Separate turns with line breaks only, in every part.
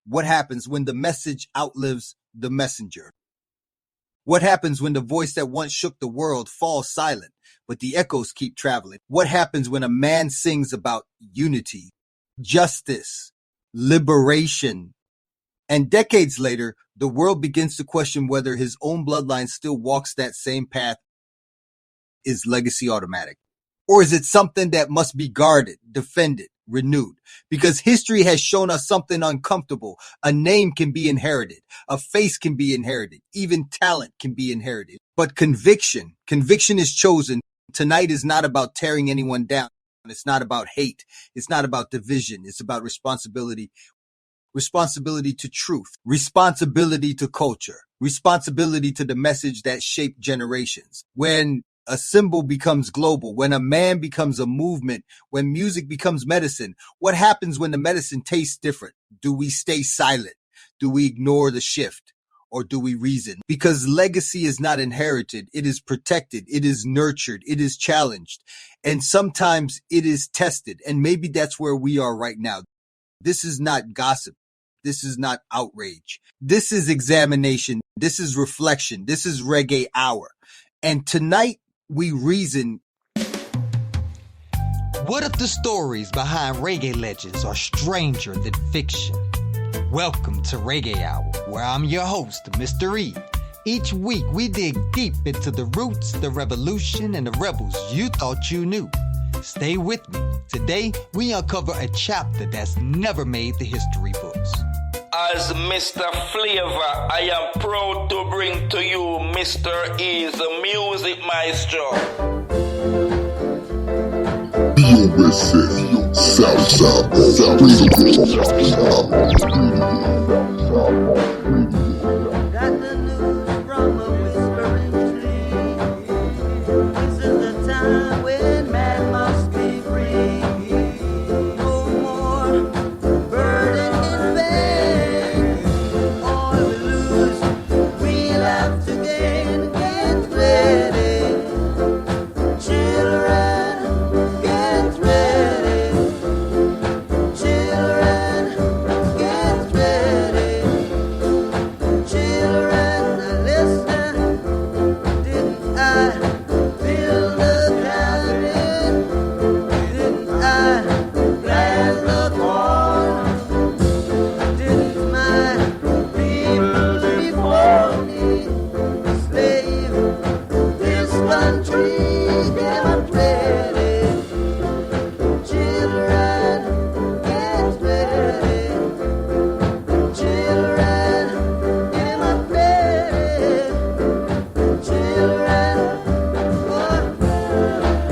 What happens when the message outlives the messenger? What happens when the voice that once shook the world falls silent, but the echoes keep traveling? What happens when a man sings about unity, justice, liberation, and decades later, the world begins to question whether his own bloodline still walks that same path? Is legacy automatic? Or is it something that must be guarded, defended, renewed? Because history has shown us something uncomfortable. A name can be inherited. A face can be inherited. Even talent can be inherited. But conviction is chosen. Tonight is not about tearing anyone down. It's not about hate. It's not about division. It's about responsibility. Responsibility to truth, responsibility to culture, responsibility to the message that shaped generations. When a symbol becomes global, when a man becomes a movement, when music becomes medicine, what happens when the medicine tastes different? Do we stay silent? Do we ignore the shift? Or do we reason? Because legacy is not inherited. It is protected. It is nurtured. It is challenged. And sometimes it is tested. And maybe that's where we are right now. This is not gossip. This is not outrage. This is examination. This is reflection. This is Reggae Hour. And tonight we reason.
What if the stories behind reggae legends are stranger than fiction? Welcome to Reggae Hour, where I'm your host, Mr. E. Each week we dig deep into the roots, the revolution, and the rebels you thought you knew. Stay with me. Today, we uncover a chapter that's never made the history books.
As Mr. Flavor, I am proud to bring to you Mr. E's Music Maestro.
Got the news from a whispering tree. This is the time when man must be free. No more burden in vain. All we lose, we'll have to gain. Get ready, children. Get ready, children. Get ready, children. Now listen. Didn't I build the cabin? Didn't I plant the corn? Didn't my people before me slave this country? Get ready, children. Get ready, children. Get ready, children.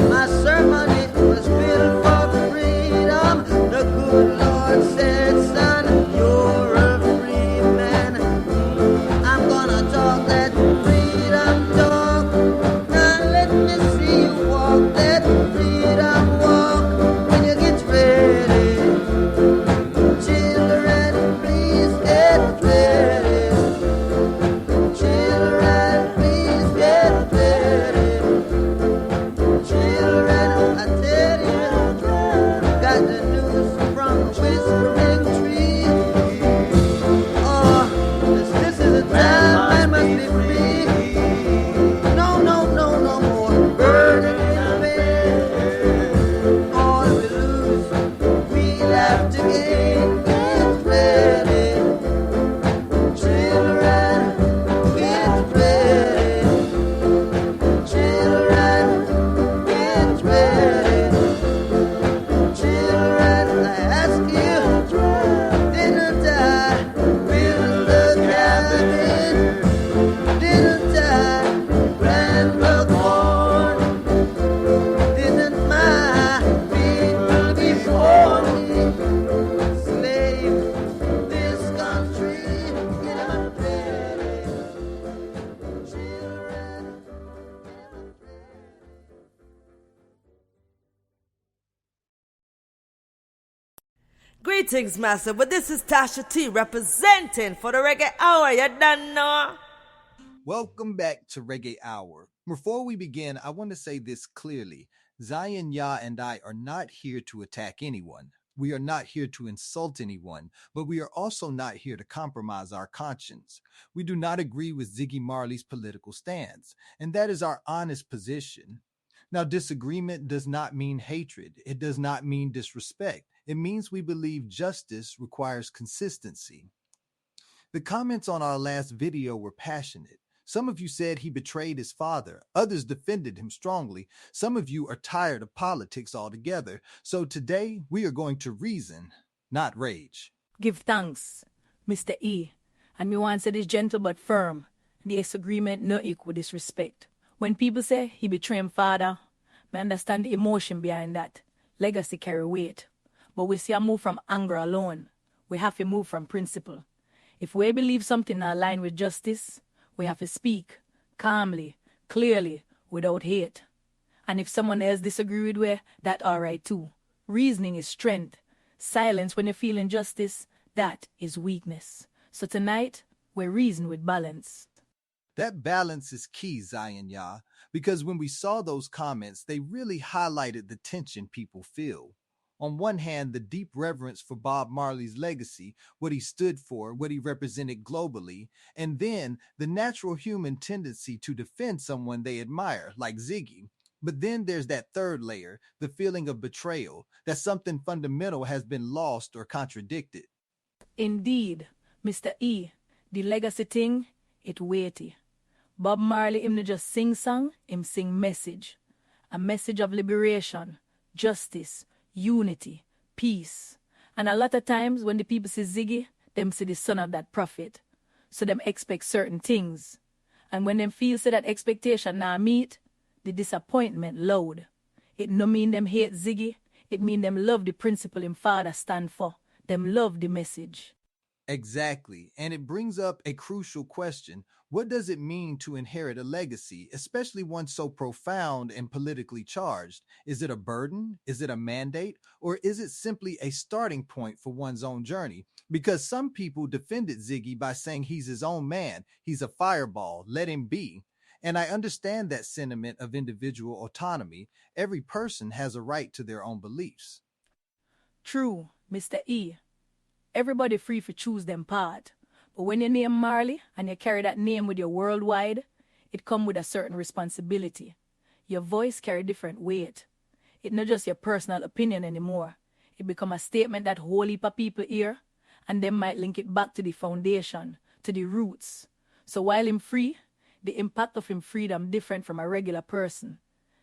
My sermon, it was built for freedom. The good Lord said, son, you're a free man. I'm gonna talk that freedom talk. Now let me see you walk that freedom walk. When you get ready, children, please get ready. Children, please get ready. Children, I tell you, got the news from a whispering tree. Oh, this is a time man must be free. No, no, no, no more burden in vain. All we lose, we'll have to gain. Get ready, children. Get ready, children. Get ready, children. I ask you, didn't I build the cabin? Didn't I plant the corn? Didn't my people before me slave this country? Get ready, children.
Greetings, massive, but this is Tasha T representing for the Reggae Hour. You done know?
Welcome back to Reggae Hour. Before we begin, I want to say this clearly. Zion Yah and I are not here to attack anyone. we are not here to insult anyone, but we are also not here to compromise our conscience. We do not agree with Ziggy Marley's political stance, and that is our honest position. Now, disagreement does not mean hatred. It does not mean disrespect. It means we believe justice requires consistency. The comments on our last video were passionate. Some of you said he betrayed his father. Others defended him strongly. Some of you are tired of politics altogether. So today we are going to reason, not rage.
Give thanks, Mr. E. And me want say this gentle but firm. Disagreement no equal disrespect. When people say he betrayed him father, I understand the emotion behind that. Legacy carry weight. But we see a move from anger alone. We have to move from principle. If we believe something align with justice, we have to speak calmly, clearly, without hate. And if someone else disagree with we, that all right too. Reasoning is strength. Silence when you feel injustice, that is weakness. So tonight, we reason with balance.
That balance is key, Zion Yah, because when we saw those comments, they really highlighted the tension people feel. On one hand, the deep reverence for Bob Marley's legacy, what he stood for, what he represented globally, and then the natural human tendency to defend someone they admire, like Ziggy. But then there's that third layer, the feeling of betrayal, that something fundamental has been lost or contradicted.
Indeed, Mr. E, the legacy thing, it weighty. Bob Marley, him not just sing song, him sing message. A message of liberation, justice, unity, peace. And a lot of times when the people see Ziggy, them see the son of that prophet. So them expect certain things. And when them feel say that expectation now meet, the disappointment loud. It no mean them hate Ziggy, it mean them love the principle him father stand for. Them love the message.
Exactly. And it brings up a crucial question. What does it mean to inherit a legacy, especially one so profound and politically charged? Is it a burden? Is it a mandate? Or is it simply a starting point for one's own journey? Because some people defended Ziggy by saying he's his own man. He's a fireball. Let him be. And I understand that sentiment of individual autonomy. Every person has a right to their own beliefs.
True, Mr. E. Everybody free to choose them part. But when you name Marley and you carry that name with you worldwide, it come with a certain responsibility. Your voice carry different weight. It's not just your personal opinion anymore. It become a statement that whole heap of people hear, and them might link it back to the foundation, to the roots. So while him free, the impact of him freedom different from a regular person.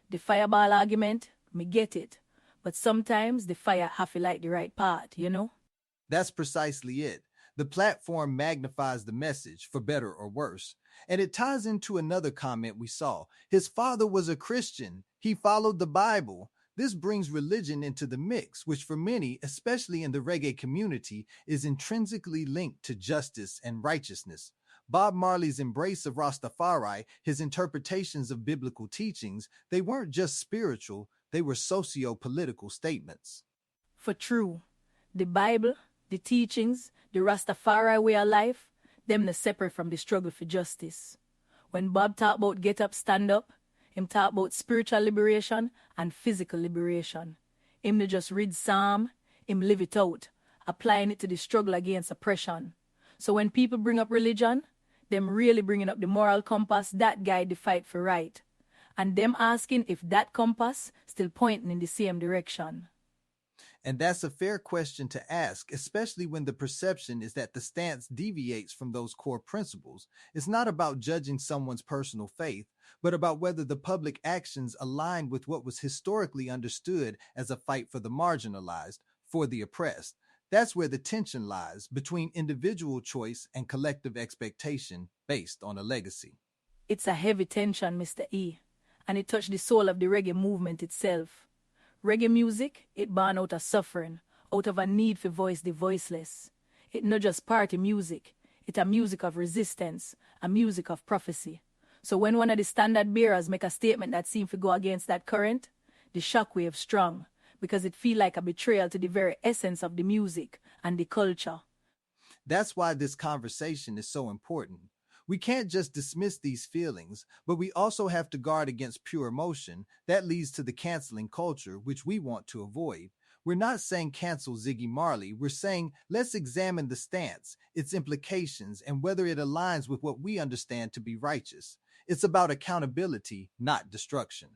The fireball argument, me get it. But sometimes the fire have to light the right part, you know?
That's precisely it. The platform magnifies the message, for better or worse. And it ties into another comment we saw. His father was a Christian. He followed the Bible. This brings religion into the mix, which for many, especially in the reggae community, is intrinsically linked to justice and righteousness. Bob Marley's embrace of Rastafari, his interpretations of biblical teachings, they weren't just spiritual, they were socio-political statements.
For true, the Bible, the teachings, the Rastafari way of life, them not separate from the struggle for justice. When Bob talk about get up, stand up, him talk about spiritual liberation and physical liberation. Him not just read Psalm, him live it out, applying it to the struggle against oppression. So when people bring up religion, them really bringing up the moral compass that guide the fight for right. And them asking if that compass still pointing in the same direction.
And that's a fair question to ask, especially when the perception is that the stance deviates from those core principles. It's not about judging someone's personal faith, but about whether the public actions align with what was historically understood as a fight for the marginalized, for the oppressed. That's where the tension lies between individual choice and collective expectation based on a legacy.
It's a heavy tension, Mr. E, and it touched the soul of the reggae movement itself. Reggae music, it born out of suffering, out of a need to voice the voiceless. It not just party music, it a music of resistance, a music of prophecy. So when one of the standard bearers make a statement that seems to go against that current, the shockwave strong, because it feel like a betrayal to the very essence of the music and the culture.
That's why this conversation is so important. We can't just dismiss these feelings, but we also have to guard against pure emotion. That leads to the canceling culture, which we want to avoid. We're not saying cancel Ziggy Marley. We're saying let's examine the stance, its implications, and whether it aligns with what we understand to be righteous. It's about accountability, not destruction.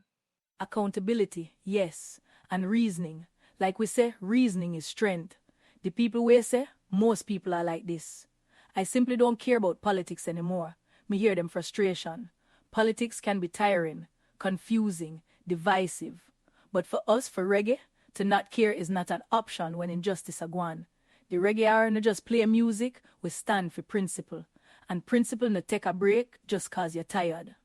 Accountability, yes, and reasoning. Like we say, reasoning is strength. The people we say, most people are like this. I simply don't care about politics anymore. Me hear them frustration. Politics can be tiring, confusing, divisive. But for us, for reggae, to not care is not an option when injustice are gone. The Reggae Hour no just play music, we stand for principle. And principle no take a break just cause you're tired.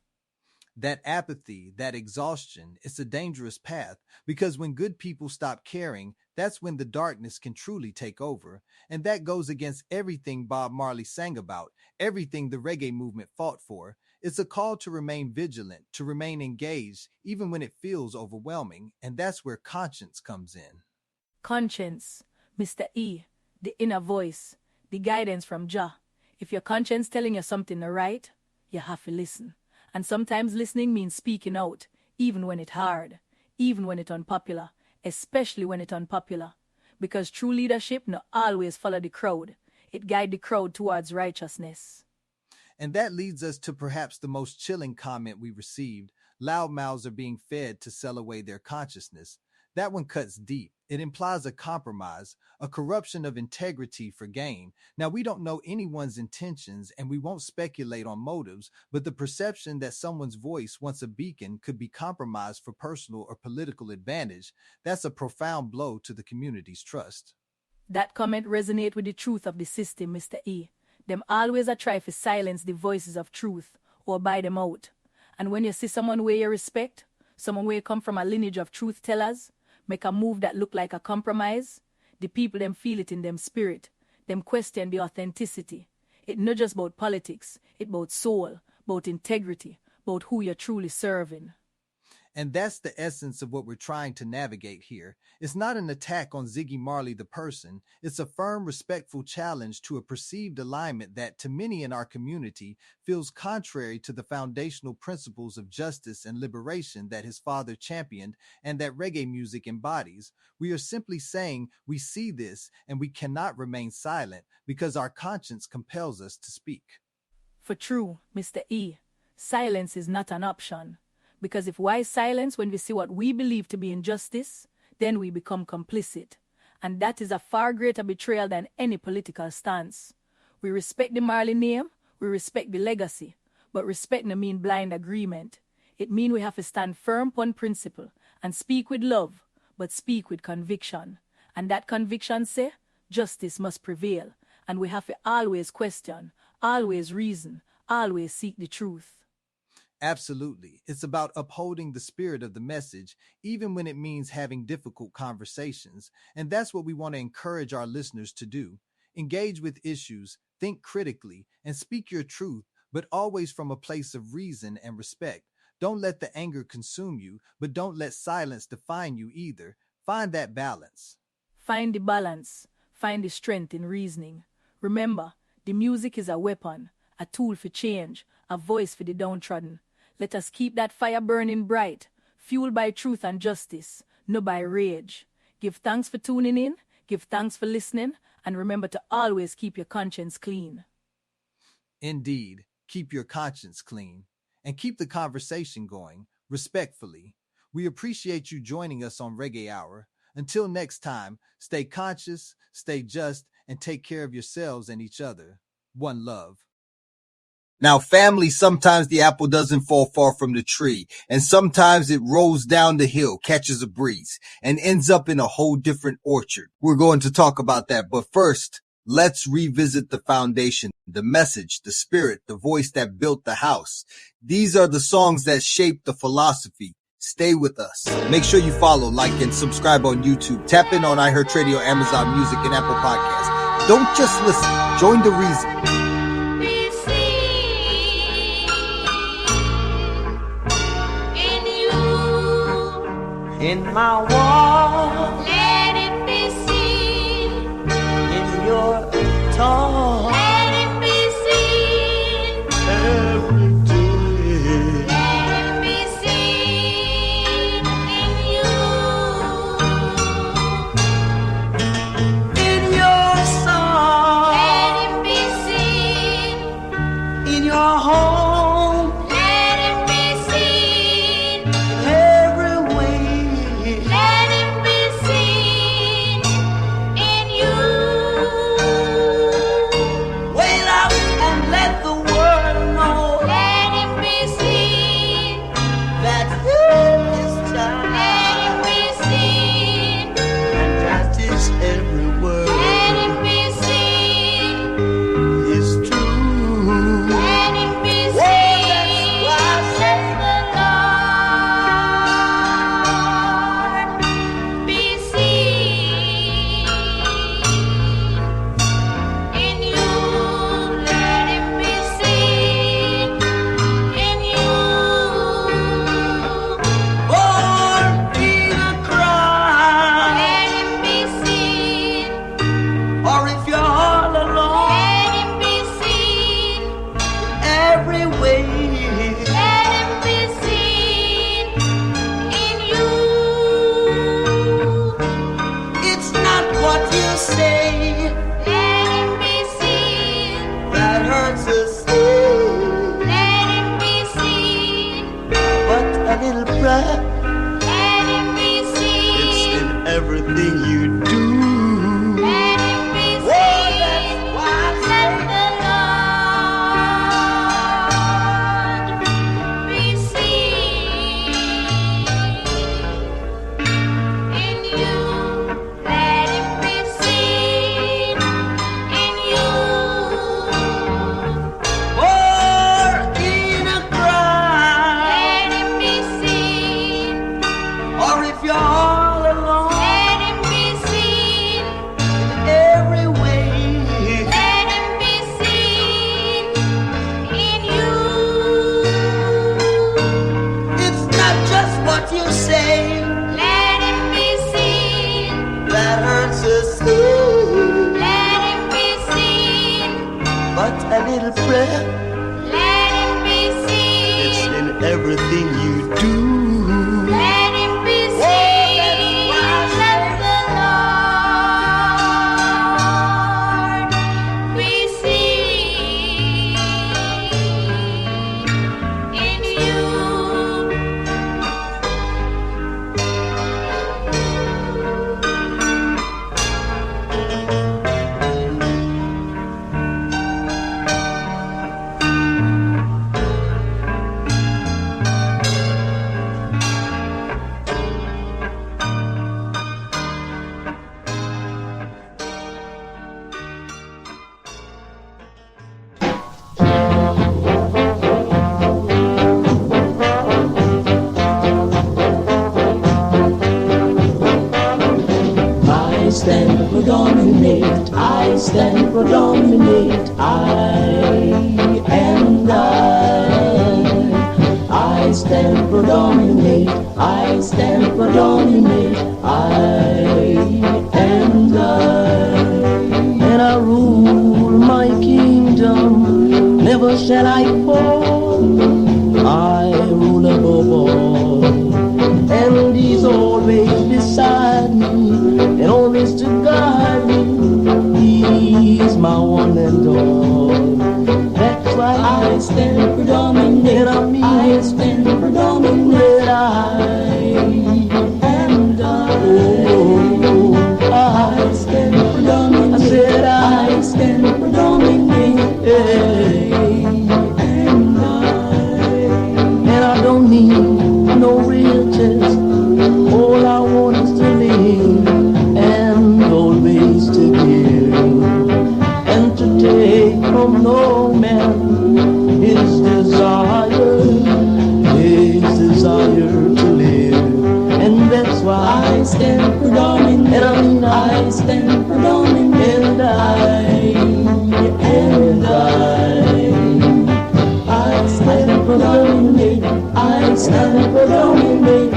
That apathy, that exhaustion, it's a dangerous path because when good people stop caring, that's when the darkness can truly take over. And that goes against everything Bob Marley sang about, everything the reggae movement fought for. It's a call to remain vigilant, to remain engaged, even when it feels overwhelming. And that's where conscience comes in.
Conscience, Mr. E, the inner voice, the guidance from Jah. If your conscience telling you something not right, you have to listen. And sometimes listening means speaking out, even when it's hard, even when it's unpopular, especially when it's unpopular. Because true leadership not always follow the crowd. It guide the crowd towards righteousness.
And that leads us to perhaps the most chilling comment we received. Loud mouths are being fed to sell away their consciousness. That one cuts deep. It implies a compromise, a corruption of integrity for gain. Now, we don't know anyone's intentions and we won't speculate on motives, but the perception that someone's voice, once a beacon, could be compromised for personal or political advantage, that's a profound blow to the community's trust.
That comment resonates with the truth of the system, Mr. E. Them always a try to silence the voices of truth or buy them out. And when you see someone where you respect, someone where you come from a lineage of truth tellers, make a move that look like a compromise, the people them feel it in them spirit, them question the authenticity. It not just about politics, it about soul, about integrity, about who you're truly serving.
And that's the essence of what we're trying to navigate here. It's not an attack on Ziggy Marley the person. It's a firm, respectful challenge to a perceived alignment that, to many in our community, feels contrary to the foundational principles of justice and liberation that his father championed and that reggae music embodies. We are simply saying we see this and we cannot remain silent because our conscience compels us to speak.
For true, Mr. E, silence is not an option. Because if why silence when we see what we believe to be injustice, then we become complicit. And that is a far greater betrayal than any political stance. We respect the Marley name, we respect the legacy, but respect no mean blind agreement. It mean we have to stand firm upon principle and speak with love, but speak with conviction. And that conviction say, justice must prevail, and we have to always question, always reason, always seek the truth.
Absolutely. It's about upholding the spirit of the message, even when it means having difficult conversations. And that's what we want to encourage our listeners to do. Engage with issues, think critically, and speak your truth, but always from a place of reason and respect. Don't let the anger consume you, but don't let silence define you either. Find that balance.
Find the balance. Find the strength in reasoning. Remember, the music is a weapon, a tool for change, a voice for the downtrodden. Let us keep that fire burning bright, fueled by truth and justice, not by rage. Give thanks for tuning in, give thanks for listening, and remember to always keep your conscience clean.
Indeed, keep your conscience clean and keep the conversation going respectfully. We appreciate you joining us on Reggae Hour. Until next time, stay conscious, stay just, and take care of yourselves and each other. One love. Now, family, sometimes the apple doesn't fall far from the tree, and sometimes it rolls down the hill, catches a breeze, and ends up in a whole different orchard. We're going to talk about that, but first, let's revisit the foundation, the message, the spirit, the voice that built the house. These are the songs that shaped the philosophy. Stay with us. Make sure you follow, like, and subscribe on YouTube. Tap in on iHeartRadio, Amazon Music, and Apple Podcasts. Don't just listen. Join the reason.
In my walk, let it be seen. In your talk, let it be seen. Every day, let it be seen in you. hurts us seen.
Let it be seen.
But a little pride,
Let it be seen.
it's in everything you do.
Let it be
Oh,
seen.
that's why I
Let
say,
the Lord be seen in you. Let it be seen in you.
more in a cry,
Let it be seen.
or if you're all alone
Let it be seen.
every way.
Let it be seen in you.
It's not just what you say
Let it be seen.
that hurts us seen,
Let it be seen.
but a little prayer,
Let it be
it's
seen.
in everything you do.
Let it be
Oh,
seen.
that's why I
Let
say,
the Lord be seen in you.
I stand for dominate, I stand for dominate, I stand for dominate, I stand for dominate, and I rule my kingdom, never shall I fall, I rule above all. And he's always beside me, and always to guide me. He's my one and all. That's why I stand for dominate. I stand for dominate. I stand for dominate. I said I stand for dominate. And I don't need no riches. All I want is to live and always to give and to take from no man his desire to live. And that's why I stand for dominate. And I stand for dominate. I stand for dominate. I stand for dominate.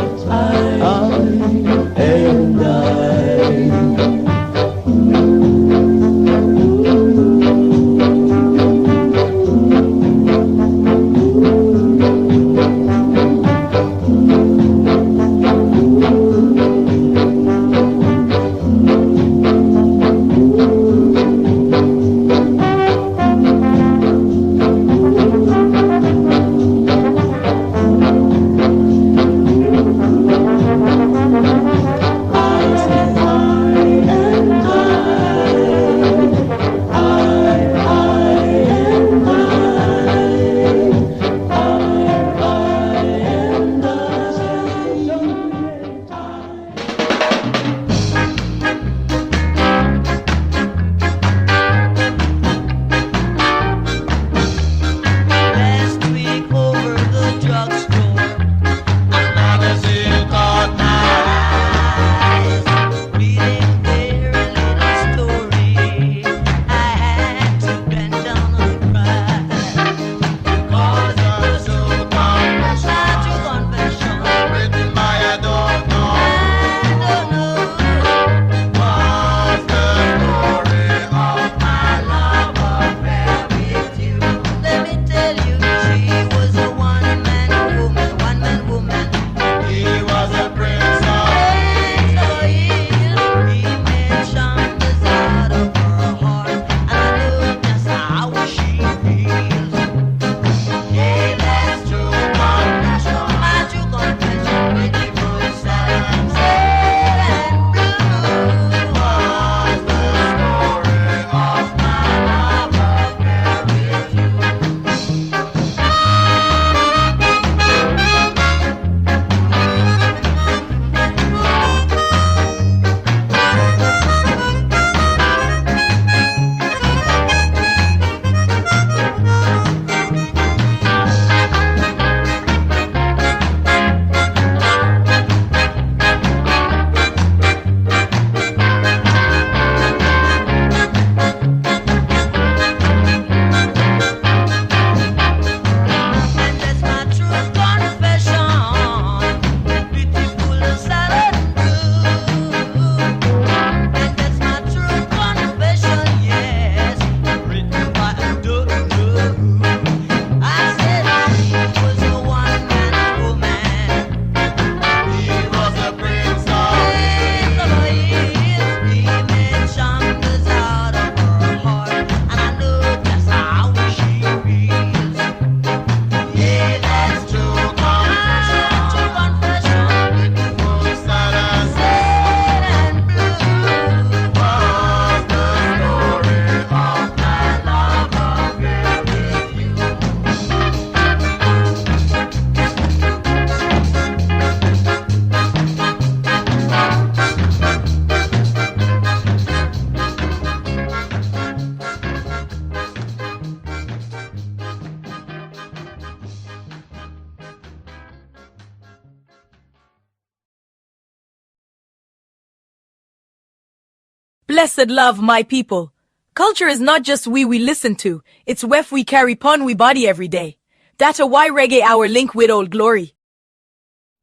Blessed love, my people. Culture is not just we listen to, it's wef we carry pon we body every day. That a why Reggae Hour link with Old Glory.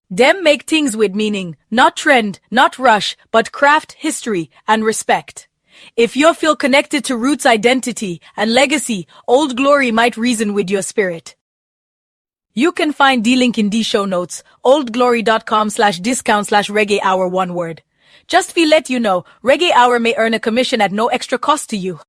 Them make things with meaning, not trend, not rush, but craft, history, and respect. If you feel connected to roots, identity, and legacy, Old Glory might reason with your spirit. You can find the link in the show notes, oldglory.com/discount/reggae hour, one word. Just feel let you know, Reggae Hour may earn a commission at no extra cost to you.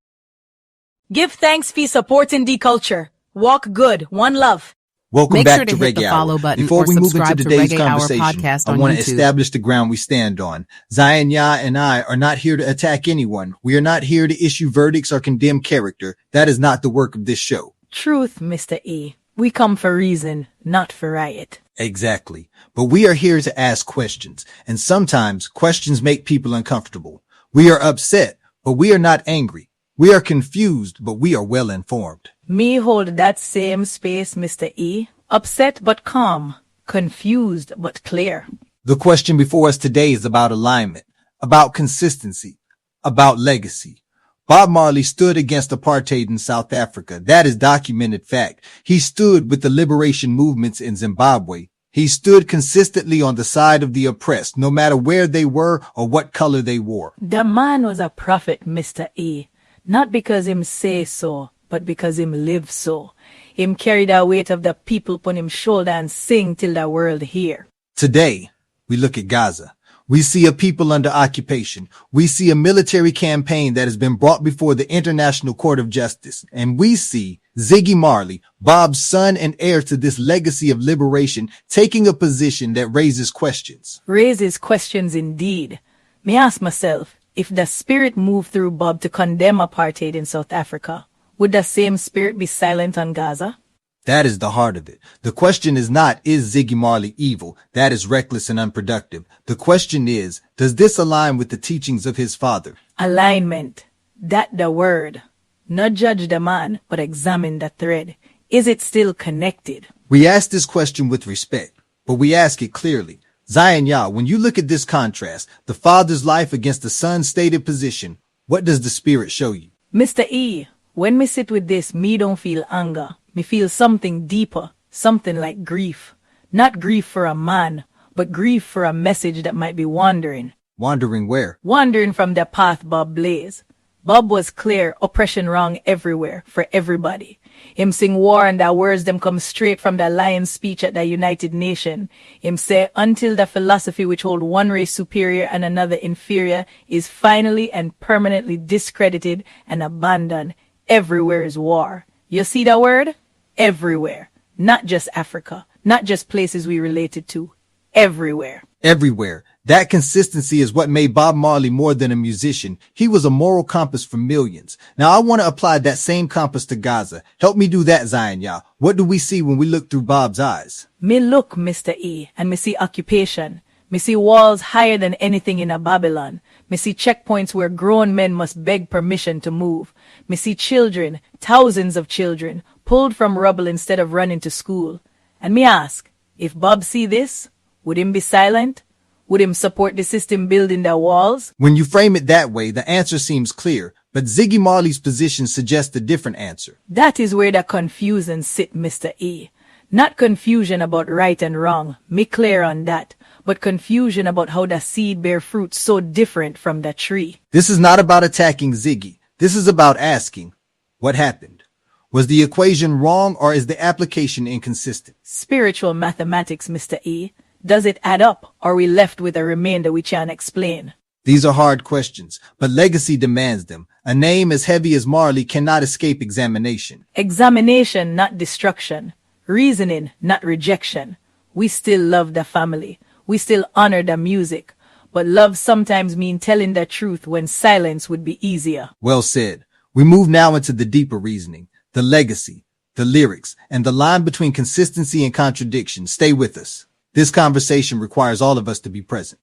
Give thanks for supporting the culture. Walk good, one love.
Welcome
Make
back
sure to
to
hit
Reggae
the
Hour.
follow button
Before
or
we move into
subscribe to
today's
Reggae Hour
conversation,
podcast
I
on
want to
YouTube.
establish the ground we stand on. Zion Yah and I are not here to attack anyone. We are not here to issue verdicts or condemn character. That is not the work of this show.
Truth, Mr. E. We come for reason, not for riot.
Exactly. But we are here to ask questions, and sometimes questions make people uncomfortable. We are upset, but we are not angry. We are confused, but we are well informed.
Me hold that same space, Mr. E. Upset but calm, confused but clear.
The question before us today is about alignment, about consistency, about legacy. Bob Marley stood against apartheid in South Africa. That is documented fact. He stood with the liberation movements in Zimbabwe. He stood consistently on the side of the oppressed, no matter where they were or what color they wore.
The man was a prophet, Mr. E. Not because him say so, but because him live so. Him carry the weight of the people upon him shoulder and sing till the world hear.
Today, we look at Gaza. We see a people under occupation. We see a military campaign that has been brought before the International Court of Justice. And we see Ziggy Marley, Bob's son and heir to this legacy of liberation, taking a position that raises questions.
Raises questions indeed. Me ask myself, if the spirit moved through Bob to condemn apartheid in South Africa, would the same spirit be silent on Gaza?
That is the heart of it. The question is not, is Ziggy Marley evil? That is reckless and unproductive. The question is, does this align with the teachings of his father?
Alignment. That the word. Not judge the man, but examine the thread. Is it still connected?
We ask this question with respect, but we ask it clearly. Zion Yah, when you look at this contrast, the father's life against the son's stated position, what does the spirit show you?
Mr. E, when me sit with this, me don't feel anger. Me feel something deeper, something like grief. Not grief for a man, but grief for a message that might be wandering.
Wandering where?
Wandering from the path Bob blazed. Bob was clear, oppression wrong everywhere, for everybody. Him sing war and the words them come straight from the lion's speech at the United Nations. Him say, until the philosophy which hold one race superior and another inferior is finally and permanently discredited and abandoned, everywhere is war. You see the word? Everywhere. Not just Africa. Not just places we related to. Everywhere.
Everywhere. That consistency is what made Bob Marley more than a musician. He was a moral compass for millions. Now I want to apply that same compass to Gaza. Help me do that, Zion Yah. What do we see when we look through Bob's eyes?
Me look, Mr. E, and me see occupation. Me see walls higher than anything in a Babylon. Me see checkpoints where grown men must beg permission to move. Me see children, thousands of children, pulled from rubble instead of running to school. And me ask, if Bob see this, would him be silent? Would him support the system building their walls?
When you frame it that way, the answer seems clear, but Ziggy Marley's position suggests a different answer.
That is where the confusion sit, Mr. E. Not confusion about right and wrong, me clear on that, but confusion about how the seed bear fruit so different from the tree.
This is not about attacking Ziggy. This is about asking, what happened? Was the equation wrong or is the application inconsistent?
Spiritual mathematics, Mr. E. Does it add up, or are we left with a remainder we can't explain?
These are hard questions, but legacy demands them. A name as heavy as Marley cannot escape examination.
Examination, not destruction. Reasoning, not rejection. We still love the family. We still honor the music. But love sometimes means telling the truth when silence would be easier.
Well said. We move now into the deeper reasoning, the legacy, the lyrics, and the line between consistency and contradiction. Stay with us. This conversation requires all of us to be present.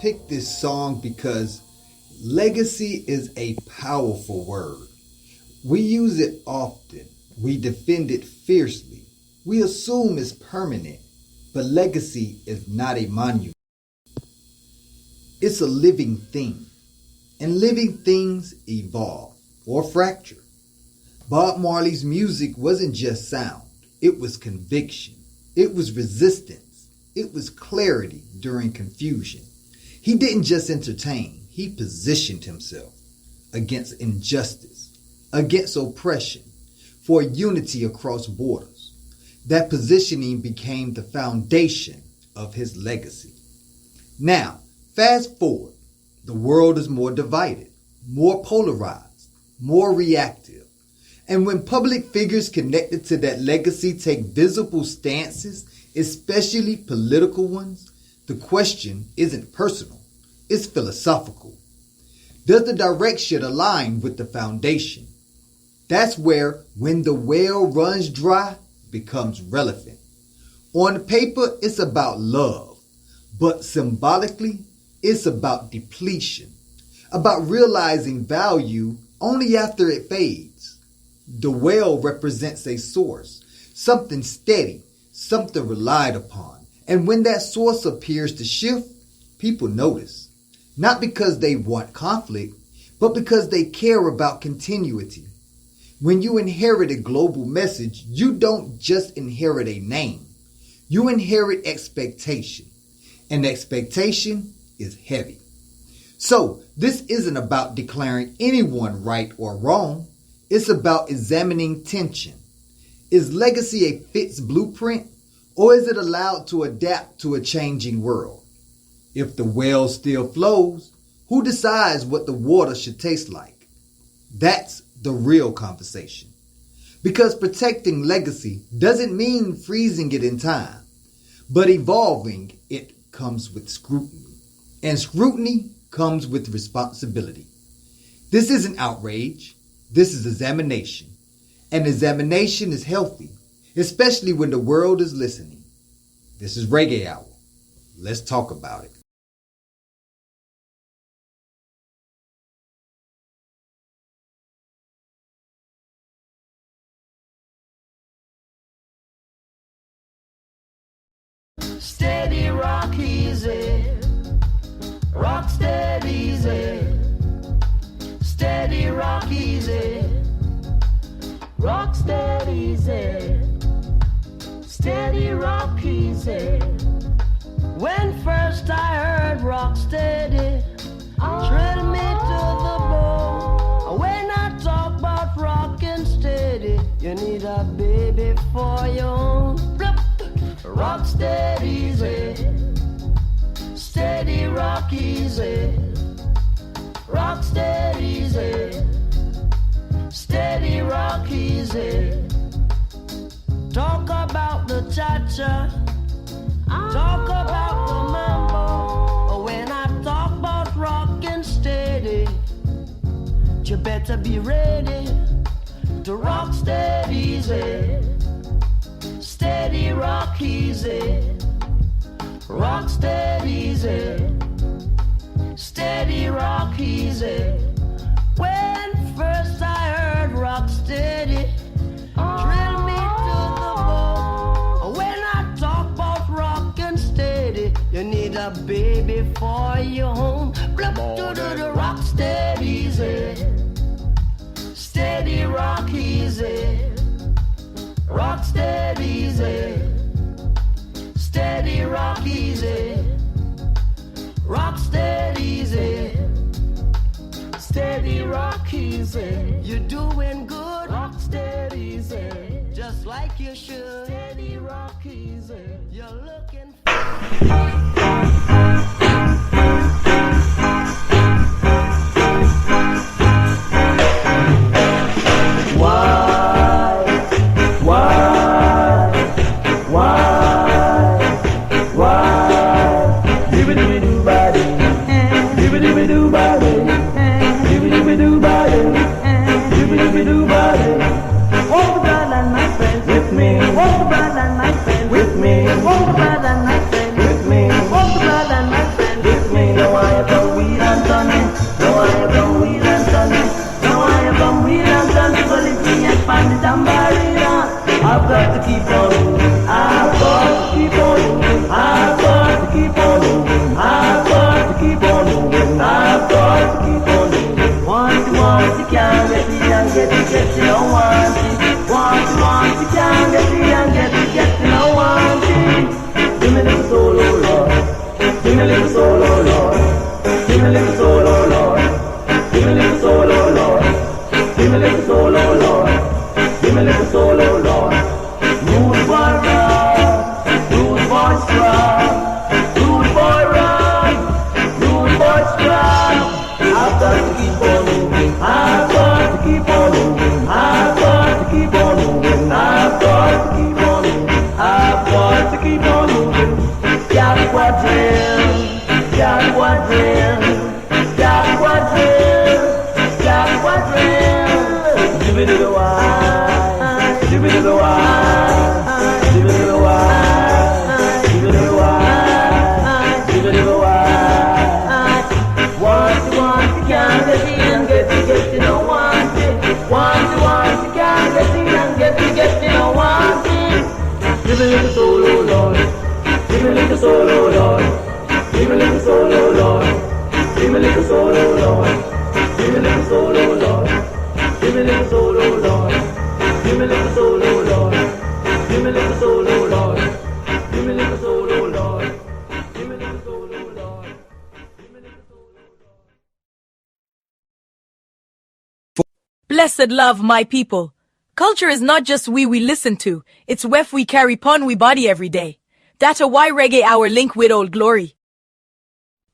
picked this song because legacy is a powerful word. We use it often. We defend it fiercely. We assume it's permanent. But legacy is not a monument. It's a living thing. And living things evolve or fracture. Bob Marley's music wasn't just sound. It was conviction. It was resistance. It was clarity during confusion. He didn't just entertain. He positioned himself against injustice, against oppression, for unity across borders. That positioning became the foundation of his legacy. Now, fast forward. The world is more divided, more polarized, more reactive. And when public figures connected to that legacy take visible stances, especially political ones, the question isn't personal, it's philosophical. Does the direction align with the foundation? That's where when the well runs dry becomes relevant. On paper, it's about love, but symbolically, it's about depletion, about realizing value only after it fades. The well represents a source, something steady, something relied upon. And when that source appears to shift, people notice. Not because they want conflict, but because they care about continuity. When you inherit a global message, you don't just inherit a name. You inherit expectation. And expectation is heavy. So, this isn't about declaring anyone right or wrong. It's about examining tension. Is legacy a fixed blueprint, or is it allowed to adapt to a changing world? If the well still flows, who decides what the water should taste like? That's the real conversation. Because protecting legacy doesn't mean freezing it in time, but evolving it comes with scrutiny. And scrutiny comes with responsibility. This isn't outrage. This is examination. And examination is healthy, especially when the world is listening. This is Reggae Hour. Let's talk about it.
Steady rock easy, rock steady easy, steady rock easy, rock steady easy, steady rock easy. When first I heard rock steady, thrill me to the bone. When I talk about rockin' steady, you need a baby for your own. Rock steady easy, steady rock easy, rock steady easy, steady rock easy. Talk about the cha-cha, talk about the mambo. When I talk about rockin' steady, you better be ready to rock steady easy. Steady rock easy, rock steady easy, steady rock easy. When first I heard rock steady, drill me to the bone. When I talk about rockin' steady, you need a baby for your home. Blup to the rock steady easy, steady rock easy. Rock steady easy, steady rock easy, rock steady easy, steady rock easy. You're doing good, rock steady easy, just like you should. Steady rock easy, you're looking with me, me little soul, oh Lord. Give me little soul, oh Lord. Give me little soul, oh Lord. Give me little soul, oh Lord. Give me little soul, oh Lord. Give me little soul, oh Lord. Give me little soul, oh Lord. Give me little soul, oh Lord. Give me little soul, oh Lord. Give me little soul, oh Lord. Give me little soul, oh Lord.
Blessed love, my people. Culture is not just we listen to, it's wef we carry pon we body every day. That a why Reggae Hour link with Old Glory.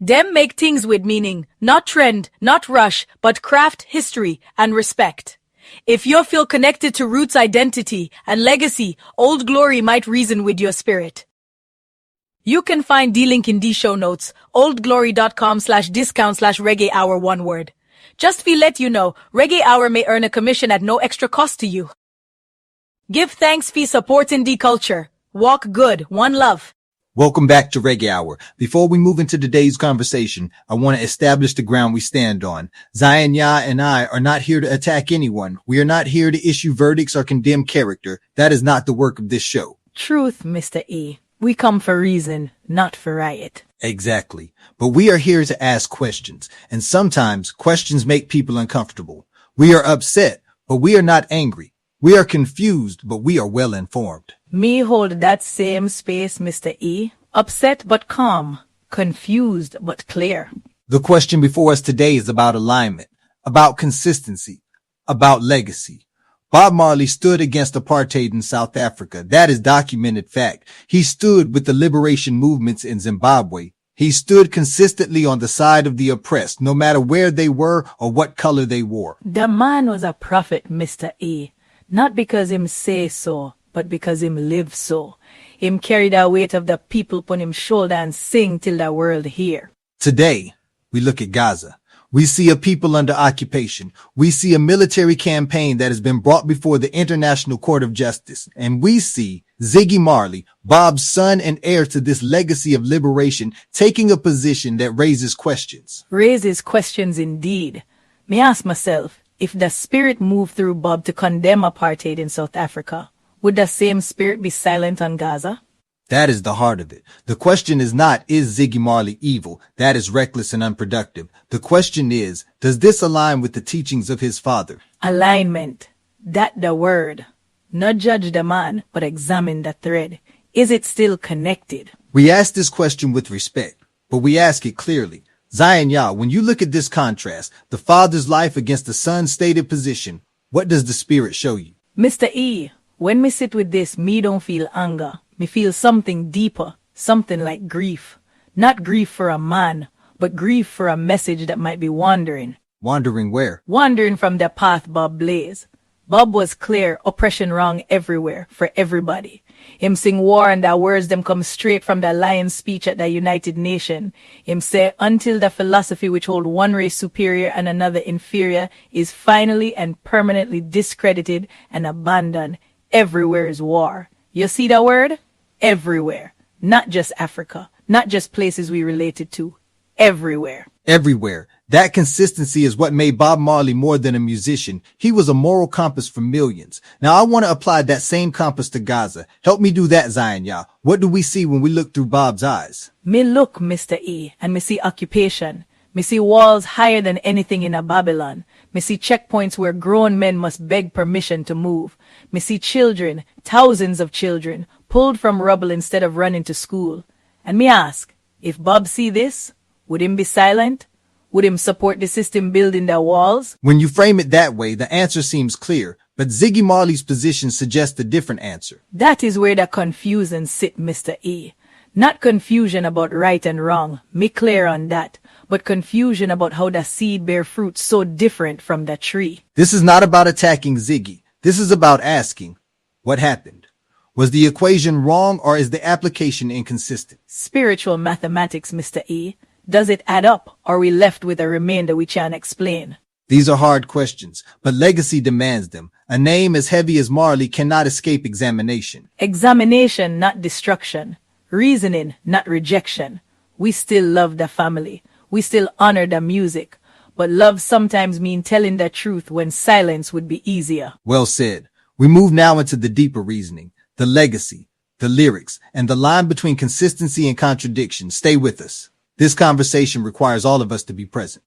Them make things with meaning, not trend, not rush, but craft, history, and respect. If you feel connected to roots, identity, and legacy, Old Glory might reason with your spirit. You can find the link in the show notes, oldglory.com/discount/reggae hour, one word. Just feel let you know, Reggae Hour may earn a commission at no extra cost to you. Give thanks for supporting the culture. Walk good, one love.
Welcome back to Reggae Hour. Before we move into today's conversation, I want to establish the ground we stand on. Zion Yah and I are not here to attack anyone. We are not here to issue verdicts or condemn character. That is not the work of this show.
Truth, Mr. E. We come for reason, not for riot.
Exactly. But we are here to ask questions, and sometimes questions make people uncomfortable. We are upset, but we are not angry. We are confused, but we are well informed.
Me hold that same space, Mr. E. Upset but calm, confused but clear.
The question before us today is about alignment, about consistency, about legacy. Bob Marley stood against apartheid in South Africa. That is documented fact. He stood with the liberation movements in Zimbabwe. He stood consistently on the side of the oppressed, no matter where they were or what color they wore.
The man was a prophet, Mr. E. Not because him say so, but because him live so. Him carry the weight of the people upon him shoulder and sing till the world hear.
Today, we look at Gaza. We see a people under occupation. We see a military campaign that has been brought before the International Court of Justice. And we see Ziggy Marley, Bob's son and heir to this legacy of liberation, taking a position that raises questions.
Raises questions indeed. Me ask myself, if the spirit moved through Bob to condemn apartheid in South Africa, would the same spirit be silent on Gaza?
That is the heart of it. The question is not, is Ziggy Marley evil? That is reckless and unproductive. The question is, does this align with the teachings of his father?
Alignment. That the word. Not judge the man, but examine the thread. Is it still connected?
We ask this question with respect, but we ask it clearly. Zion Yah, when you look at this contrast, the father's life against the son's stated position, what does the spirit show you?
Mr. E, when me sit with this, me don't feel anger. Me feel something deeper, something like grief. Not grief for a man, but grief for a message that might be wandering.
Wandering where?
Wandering from the path Bob blazed. Bob was clear, oppression wrong everywhere, for everybody. Him sing war and the words them come straight from the lion's speech at the United Nations. Him say, until the philosophy which hold one race superior and another inferior is finally and permanently discredited and abandoned, everywhere is war. You see the word? Everywhere. Not just Africa. Not just places we related to. Everywhere.
Everywhere. That consistency is what made Bob Marley more than a musician. He was a moral compass for millions. Now I want to apply that same compass to Gaza. Help me do that, Zion Yah. What do we see when we look through Bob's eyes?
Me look, Mr. E, and me see occupation. Me see walls higher than anything in a Babylon. Me see checkpoints where grown men must beg permission to move. Me see children, thousands of children, pulled from rubble instead of running to school. And me ask, if Bob see this, would him be silent? Would him support the system building the walls?
When you frame it that way, the answer seems clear, but Ziggy Marley's position suggests a different answer.
That is where the confusion sit, Mr. E. Not confusion about right and wrong, me clear on that, but confusion about how the seed bear fruit so different from the tree.
This is not about attacking Ziggy. This is about asking, what happened? Was the equation wrong or is the application inconsistent?
Spiritual mathematics, Mr. E. Does it add up, or are we left with a remainder we can't explain?
These are hard questions, but legacy demands them. A name as heavy as Marley cannot escape examination.
Examination, not destruction. Reasoning, not rejection. We still love the family. We still honor the music. But love sometimes means telling the truth when silence would be easier.
Well said. We move now into the deeper reasoning, the legacy, the lyrics, and the line between consistency and contradiction. Stay with us. This conversation requires all of us to be present.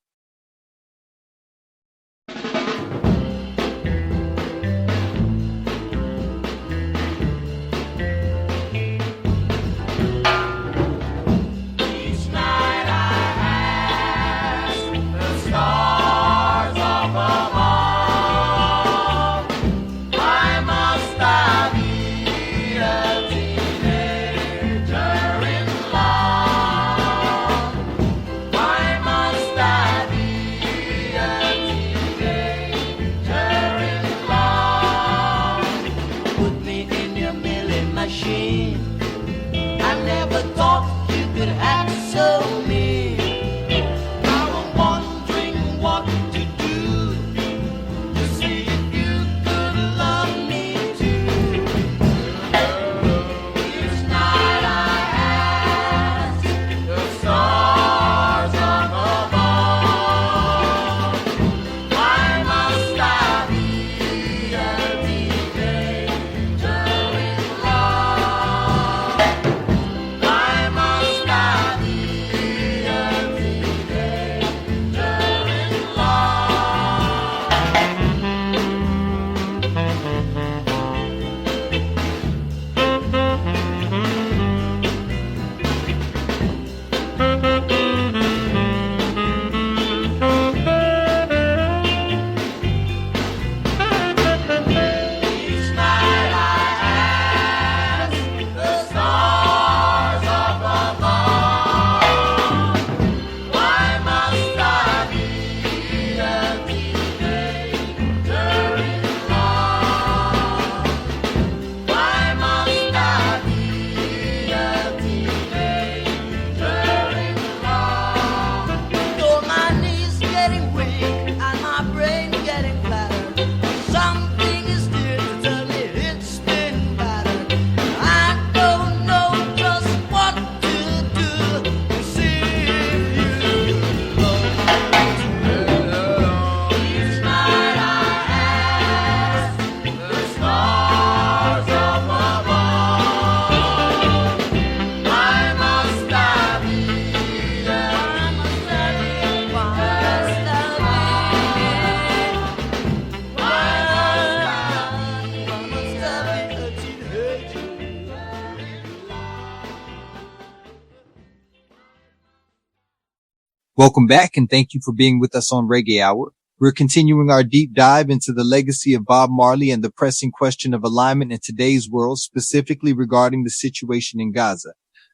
Welcome back, and thank you for being with us on Reggae Hour. We're continuing our deep dive into the legacy of Bob Marley and the pressing question of alignment in today's world, specifically regarding the situation in Gaza.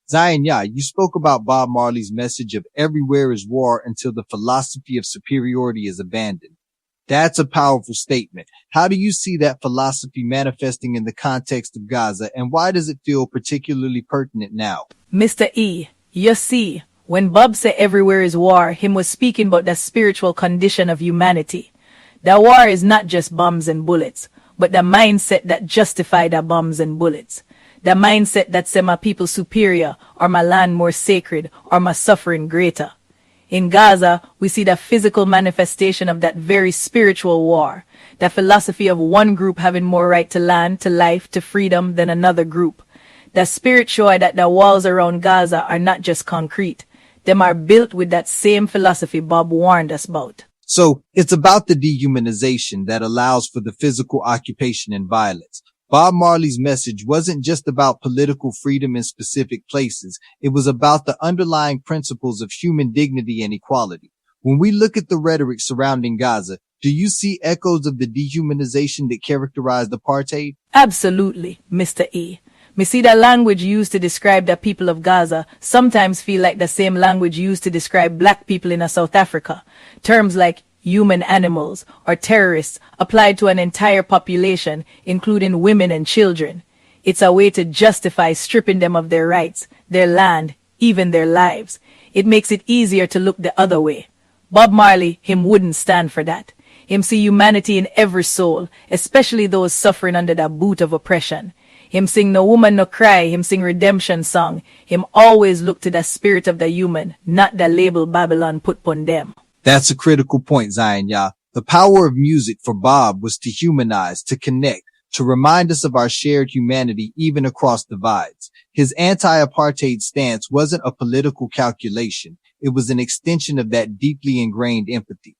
Zion Yah, you spoke about Bob Marley's message of everywhere is war until the philosophy of superiority is abandoned. That's a powerful statement. How do you see that philosophy manifesting in the context of Gaza, and why does it feel particularly pertinent now?
Mr. E, you see, when Bob said everywhere is war, him was speaking about the spiritual condition of humanity. The war is not just bombs and bullets, but the mindset that justify the bombs and bullets. The mindset that say my people superior, or my land more sacred, or my suffering greater. In Gaza, we see the physical manifestation of that very spiritual war. The philosophy of one group having more right to land, to life, to freedom than another group. The spirit show that the walls around Gaza are not just concrete. Them are built with that same philosophy Bob warned us about.
So it's about the dehumanization that allows for the physical occupation and violence. Bob Marley's message wasn't just about political freedom in specific places. It was about the underlying principles of human dignity and equality. When we look at the rhetoric surrounding Gaza, do you see echoes of the dehumanization that characterized apartheid?
Absolutely, Mr. E. Me see the language used to describe the people of Gaza sometimes feel like the same language used to describe black people in South Africa. Terms like human animals or terrorists applied to an entire population, including women and children. It's a way to justify stripping them of their rights, their land, even their lives. It makes it easier to look the other way. Bob Marley, him wouldn't stand for that. Him see humanity in every soul, especially those suffering under the boot of oppression. Him sing No Woman No Cry, him sing redemption song. Him always look to the spirit of the human, not the label Babylon put upon them.
That's a critical point, Zion Yah. The power of music for Bob was to humanize, to connect, to remind us of our shared humanity even across divides. His anti-apartheid stance wasn't a political calculation. It was an extension of that deeply ingrained empathy.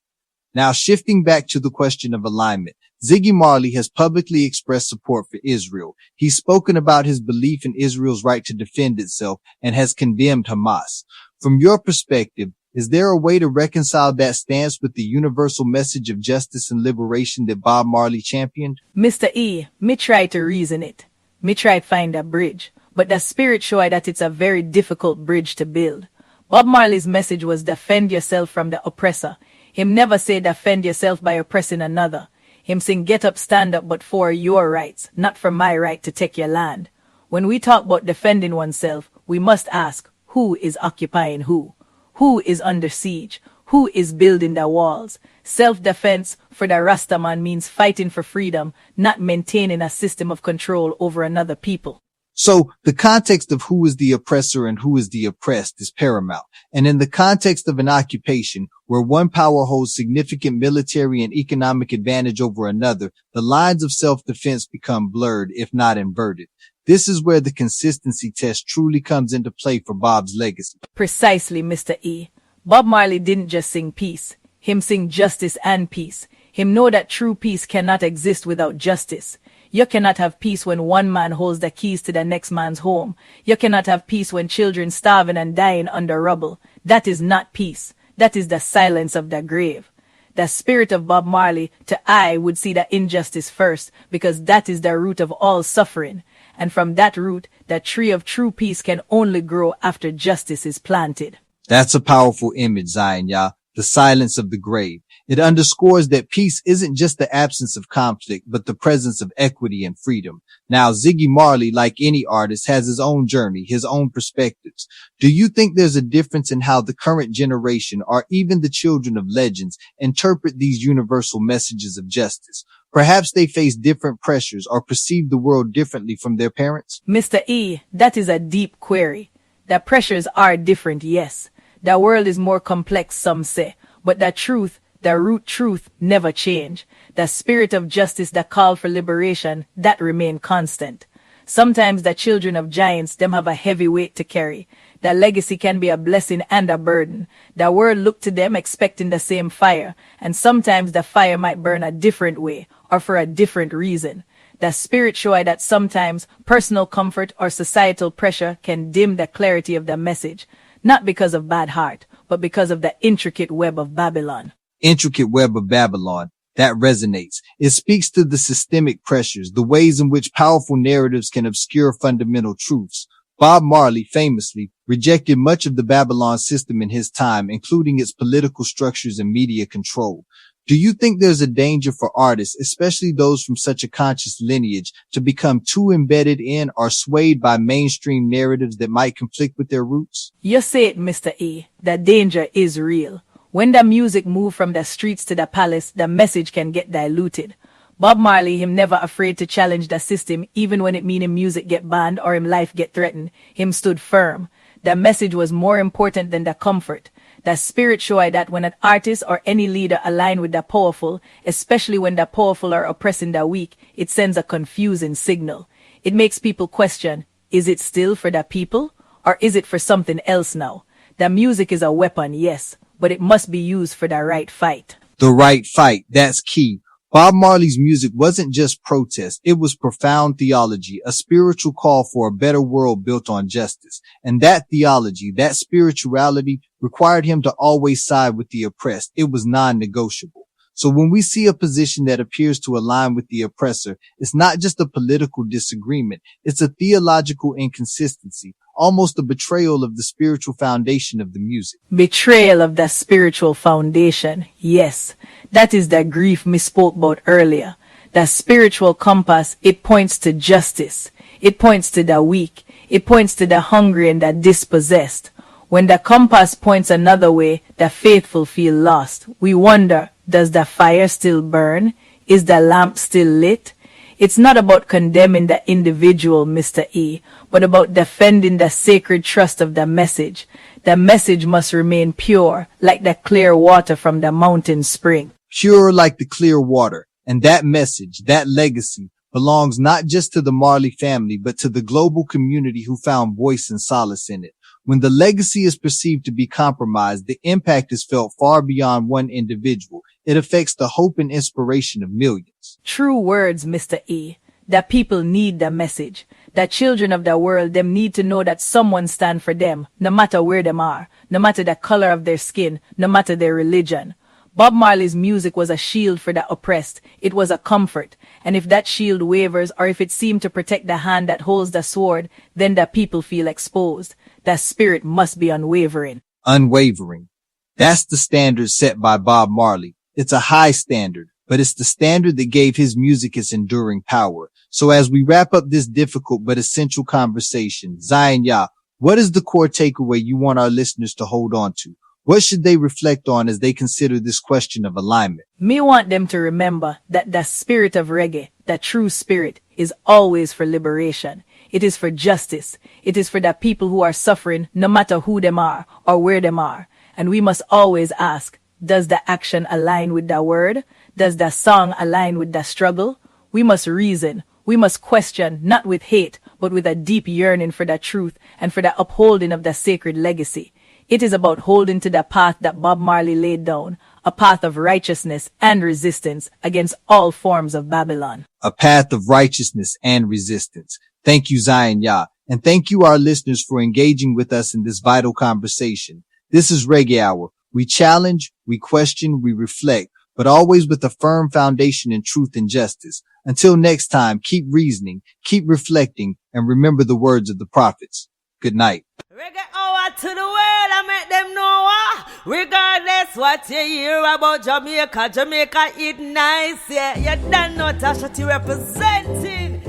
Now, shifting back to the question of alignment, Ziggy Marley has publicly expressed support for Israel. He's spoken about his belief in Israel's right to defend itself and has condemned Hamas. From your perspective, is there a way to reconcile that stance with the universal message of justice and liberation that Bob Marley championed?
Mr. E, me try to reason it. Me try find a bridge. But the spirit show that it's a very difficult bridge to build. Bob Marley's message was defend yourself from the oppressor. Him never say defend yourself by oppressing another. Him sing get up, stand up, but for your rights, not for my right to take your land. When we talk about defending oneself, we must ask, who is occupying who? Who is under siege? Who is building the walls? Self-defense for the Rastaman means fighting for freedom, not maintaining a system of control over another people.
So the context of who is the oppressor and who is the oppressed is paramount. And in the context of an occupation where one power holds significant military and economic advantage over another, the lines of self-defense become blurred, if not inverted. This is where the consistency test truly comes into play for Bob's legacy.
Precisely, Mr. E. Bob Marley didn't just sing peace. Him sing justice and peace. Him know that true peace cannot exist without justice. You cannot have peace when one man holds the keys to the next man's home. You cannot have peace when children starving and dying under rubble. That is not peace. That is the silence of the grave. The spirit of Bob Marley to I would see the injustice first, because that is the root of all suffering. And from that root, the tree of true peace can only grow after justice is planted.
That's a powerful image, Zion, y'all. The silence of the grave. It underscores that peace isn't just the absence of conflict, but the presence of equity and freedom. Now, Ziggy Marley, like any artist, has his own journey, his own perspectives. Do you think there's a difference in how the current generation, or even the children of legends, interpret these universal messages of justice? Perhaps they face different pressures or perceive the world differently from their parents?
Mr. E, that is a deep query. The pressures are different, yes. The world is more complex, some say, but the truth, the root truth, never change. The spirit of justice that called for liberation, that remain constant. Sometimes the children of giants, them have a heavy weight to carry. The legacy can be a blessing and a burden. The world look to them expecting the same fire, and sometimes the fire might burn a different way, or for a different reason. The spirit show that sometimes personal comfort or societal pressure can dim the clarity of the message. Not because of bad heart, but because of the intricate web of Babylon.
Intricate web of Babylon. That resonates. It speaks to the systemic pressures, the ways in which powerful narratives can obscure fundamental truths. Bob Marley famously rejected much of the Babylon system in his time, including its political structures and media control. Do you think there's a danger for artists, especially those from such a conscious lineage, to become too embedded in or swayed by mainstream narratives that might conflict with their roots?
You say it, Mr. E. The danger is real. When the music move from the streets to the palace, the message can get diluted. Bob Marley, him never afraid to challenge the system, even when it mean him music get banned or him life get threatened. Him stood firm. The message was more important than the comfort. The spirit show that when an artist or any leader align with the powerful, especially when the powerful are oppressing the weak, it sends a confusing signal. It makes people question, is it still for the people? Or is it for something else now? The music is a weapon, yes, but it must be used for the right fight.
The right fight, that's key. Bob Marley's music wasn't just protest. It was profound theology, a spiritual call for a better world built on justice. And that theology, that spirituality required him to always side with the oppressed. It was non-negotiable. So when we see a position that appears to align with the oppressor, it's not just a political disagreement. It's a theological inconsistency, almost a betrayal of the spiritual foundation of the music.
Betrayal of the spiritual foundation. Yes, that is the grief we spoke about earlier. The spiritual compass, it points to justice. It points to the weak. It points to the hungry and the dispossessed. When the compass points another way, the faithful feel lost. We wonder, does the fire still burn? Is the lamp still lit? It's not about condemning the individual, Mr. E, but about defending the sacred trust of the message. The message must remain pure, like the clear water from the mountain spring.
Pure like the clear water. And that message, that legacy, belongs not just to the Marley family, but to the global community who found voice and solace in it. When the legacy is perceived to be compromised, the impact is felt far beyond one individual. It affects the hope and inspiration of millions.
True words, Mr. E. That people need the message. That children of the world, them need to know that someone stand for them, no matter where them are, no matter the color of their skin, no matter their religion. Bob Marley's music was a shield for the oppressed. It was a comfort. And if that shield wavers, or if it seemed to protect the hand that holds the sword, then the people feel exposed. That spirit must be unwavering.
Unwavering. That's the standard set by Bob Marley. It's a high standard, but it's the standard that gave his music its enduring power. So as we wrap up this difficult but essential conversation, Zion Yah, what is the core takeaway you want our listeners to hold on to? What should they reflect on as they consider this question of alignment?
Me want them to remember that the spirit of reggae, the true spirit, is always for liberation. It is for justice. It is for the people who are suffering, no matter who them are or where them are. And we must always ask, does the action align with the word? Does the song align with the struggle? We must reason. We must question, not with hate, but with a deep yearning for the truth and for the upholding of the sacred legacy. It is about holding to the path that Bob Marley laid down, a path of righteousness and resistance against all forms of Babylon.
A path of righteousness and resistance. Thank you, Zion Yah. And thank you, our listeners, for engaging with us in this vital conversation. This is Reggae Hour. We challenge, we question, we reflect, but always with a firm foundation in truth and justice. Until next time, keep reasoning, keep reflecting, and remember the words of the prophets. Good night.
Reggae hour to the world, I make them know regardless what you hear about Jamaica, Jamaica it nice, yeah. You don't know Tasha T representing.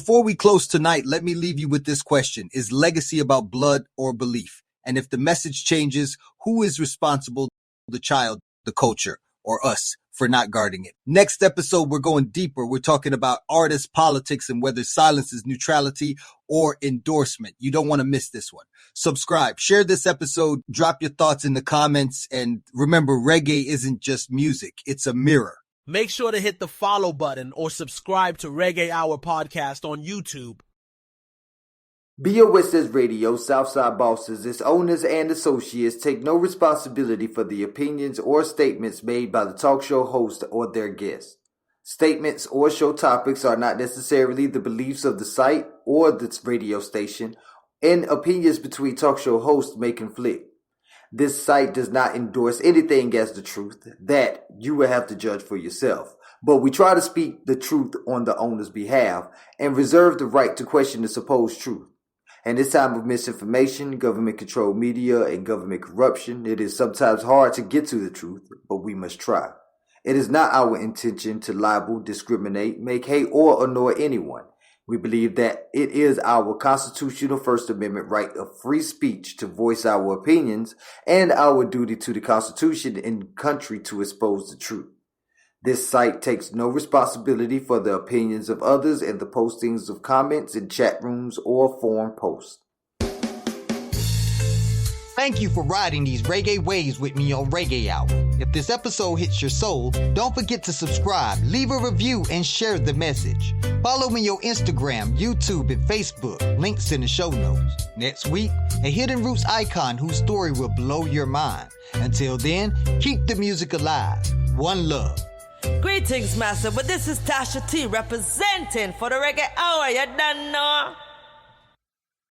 Before we close tonight, let me leave you with this question. Is legacy about blood or belief? And if the message changes, who is responsible? The child, the culture, or us for not guarding it? Next episode, we're going deeper. We're talking about artist politics and whether silence is neutrality or endorsement. You don't want to miss this one. Subscribe, share this episode, drop your thoughts in the comments, and remember, reggae isn't just music. It's a mirror.
Make sure to hit the follow button or subscribe to Reggae Hour Podcast on YouTube. BOS says Radio, Southside Bosses, its owners and associates take no responsibility for the opinions or statements made by the talk show host or their guests. Statements or show topics are not necessarily the beliefs of the site or the radio station, and opinions between talk show hosts may conflict. This site does not endorse anything as the truth. That you will have to judge for yourself. But we try to speak the truth on the owner's behalf and reserve the right to question the supposed truth. In this time of misinformation, government-controlled media, and government corruption, it is sometimes hard to get to the truth, but we must try. It is not our intention to libel, discriminate, make hate, or annoy anyone. We believe that it is our constitutional First Amendment right of free speech to voice our opinions and our duty to the Constitution and country to expose the truth. This site takes no responsibility for the opinions of others and the postings of comments in chat rooms or forum posts.
Thank you for riding these reggae waves with me on Reggae Hour. If this episode hits your soul, don't forget to subscribe, leave a review, and share the message. Follow me on Instagram, YouTube, and Facebook. Links in the show notes. Next week, a Hidden Roots icon whose story will blow your mind. Until then, keep the music alive. One love.
Greetings, master, but this is Tasha T representing for the Reggae Hour, you done know.